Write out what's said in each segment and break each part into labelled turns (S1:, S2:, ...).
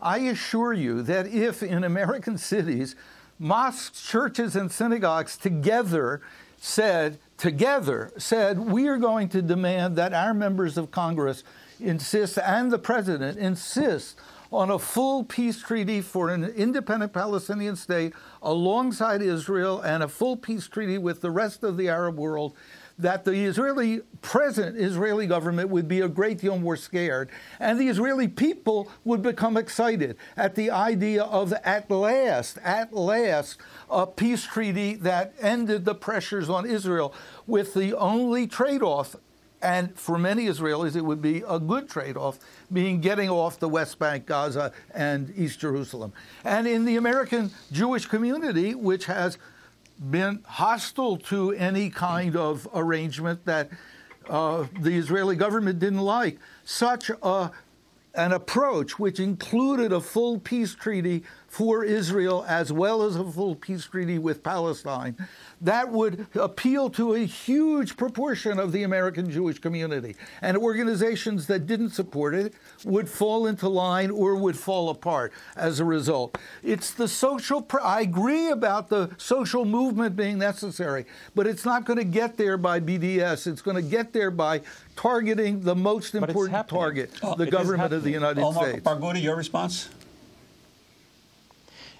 S1: I assure you that if in American cities, mosques, churches, and synagogues together said, we are going to demand that our members of Congress insist, and the president insist, on a full peace treaty for an independent Palestinian state alongside Israel and a full peace treaty with the rest of the Arab world, that the present Israeli government would be a great deal more scared, and the Israeli people would become excited at the idea of, at last, a peace treaty that ended the pressures on Israel, with the only trade-off, and for many Israelis it would be a good trade-off, being getting off the West Bank, Gaza, and East Jerusalem. And in the American Jewish community, which has been hostile to any kind of arrangement that the Israeli government didn't like, such an approach, which included a full peace treaty for Israel as well as a full peace treaty with Palestine, that would appeal to a huge proportion of the American Jewish community. And organizations that didn't support it would fall into line or would fall apart as a result. It's the social, I agree about the social movement being necessary, but it's not going to get there by BDS. It's going to get there by targeting the most important target, the government of the United States.
S2: Omar Barghouti, your response?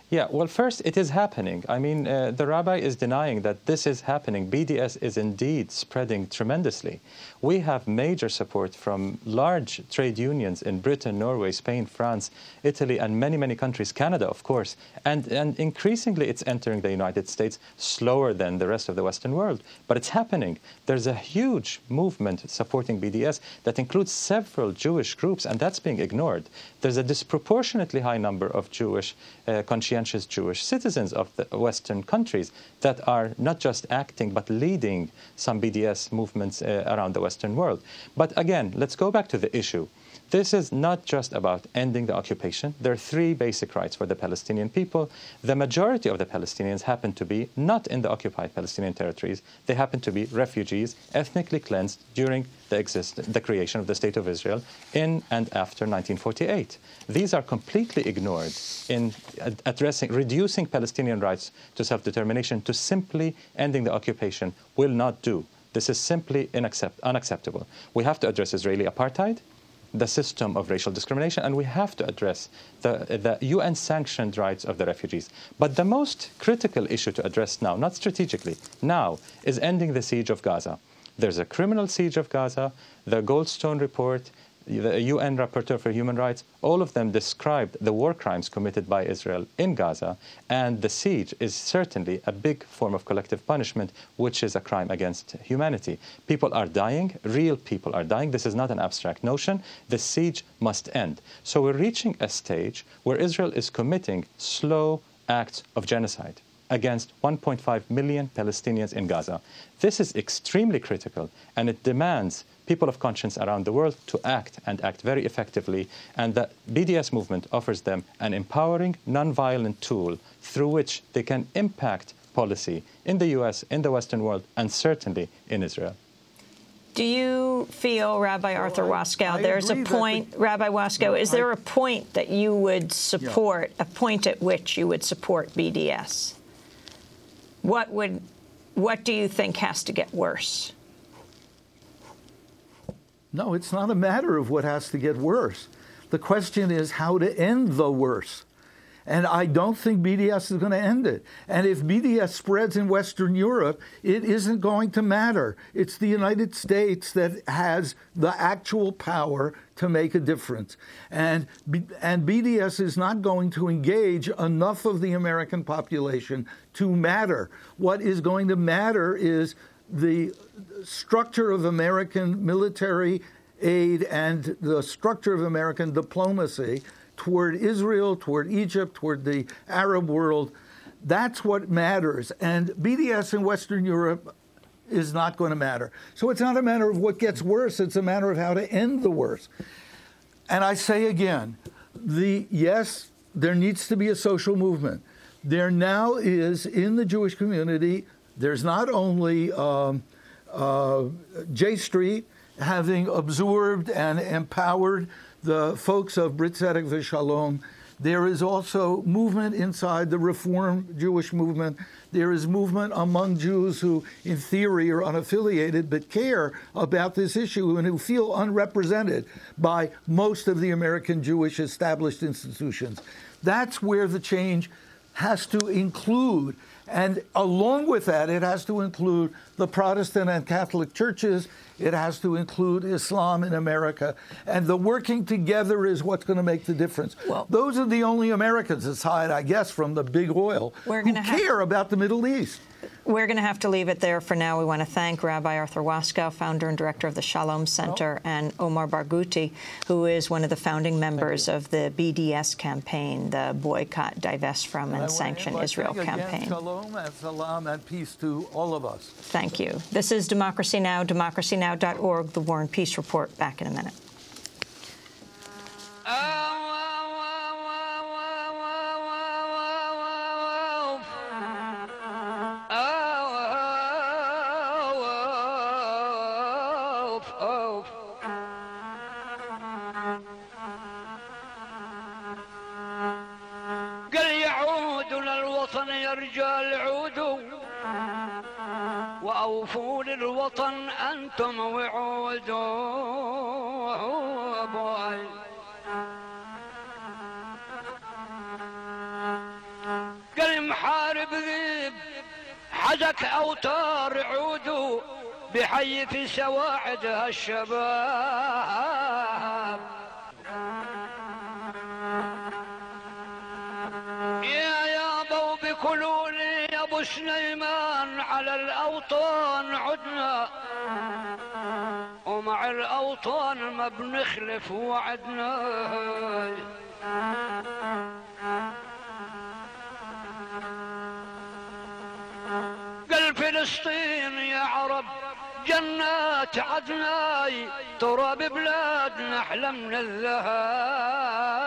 S3: Yeah, well, first, it is happening. I mean, the rabbi is denying that this is happening. BDS is indeed spreading tremendously. We have major support from large trade unions in Britain, Norway, Spain, France, Italy, and many, many countries, Canada, of course. And increasingly, it's entering the United States slower than the rest of the Western world. But it's happening. There's a huge movement supporting BDS that includes several Jewish groups, and that's being ignored. There's a disproportionately high number of Jewish, conscientious Jewish citizens of the Western countries that are not just acting, but leading some BDS movements around the Western world. But again, let's go back to the issue. This is not just about ending the occupation. There are three basic rights for the Palestinian people. The majority of the Palestinians happen to be not in the occupied Palestinian territories. They happen to be refugees, ethnically cleansed during the creation of the State of Israel in and after 1948. These are completely ignored in reducing Palestinian rights to self-determination to simply ending the occupation will not do. This is simply unacceptable. We have to address Israeli apartheid, the system of racial discrimination, and we have to address the UN-sanctioned rights of the refugees. But the most critical issue to address now, not strategically, now, is ending the siege of Gaza. There's a criminal siege of Gaza. The Goldstone report, the UN Rapporteur for Human Rights, all of them described the war crimes committed by Israel in Gaza, and the siege is certainly a big form of collective punishment, which is a crime against humanity. People are dying, real people are dying. This is not an abstract notion. The siege must end. So we're reaching a stage where Israel is committing slow acts of genocide against 1.5 million Palestinians in Gaza. This is extremely critical, and it demands people of conscience around the world to act, and act very effectively. And the BDS movement offers them an empowering, nonviolent tool through which they can impact policy in the US, in the Western world, and certainly in Israel.
S4: Do you feel, Rabbi Arthur Waskow, there's a point, Rabbi Waskow, is there a point that you would support, a point at which you would support BDS? What do you think has to get worse?
S1: No, it's not a matter of what has to get worse. The question is how to end the worse. And I don't think BDS is going to end it. And if BDS spreads in Western Europe, it isn't going to matter. It's the United States that has the actual power to make a difference. And BDS is not going to engage enough of the American population to matter. What is going to matter is the structure of American military aid and the structure of American diplomacy toward Israel, toward Egypt, toward the Arab world. That's what matters. And BDS in Western Europe is not going to matter. So it's not a matter of what gets worse. It's a matter of how to end the worst. And I say again, yes, there needs to be a social movement. There now is, in the Jewish community, there's not only J Street having absorbed and empowered the folks of Brit Tzedek v'Shalom. There is also movement inside the Reform Jewish movement. There is movement among Jews who, in theory, are unaffiliated but care about this issue and who feel unrepresented by most of the American Jewish established institutions. That's where the change has to include. And along with that, it has to include the Protestant and Catholic churches. It has to include Islam in America. And the working together is what's going to make the difference. Well, those are the only Americans, aside, I guess, from the big oil, who care about the Middle East.
S4: We're going to have to leave it there for now. We want to thank Rabbi Arthur Waskow, founder and director of the Shalom Center, and Omar Barghouti, who is one of the founding members of the BDS campaign, the Boycott, Divest from, and Sanction Israel campaign.
S1: Shalom and salam and peace to all of us.
S4: Thank you. This is Democracy Now!, democracynow.org, the War and Peace Report. Back in a minute.
S2: وأوفوا للوطن أنتم وعودوا قال محارب ذيب حزك أوتار عودوا بحي في سواعدها الشباب يا بو بكلوني يا ابو سليمان على الاوطان عدنا ومع الاوطان ما بنخلف وعدنا قال فلسطين يا عرب جنات عدناي تراب بلادنا احلى من الذهب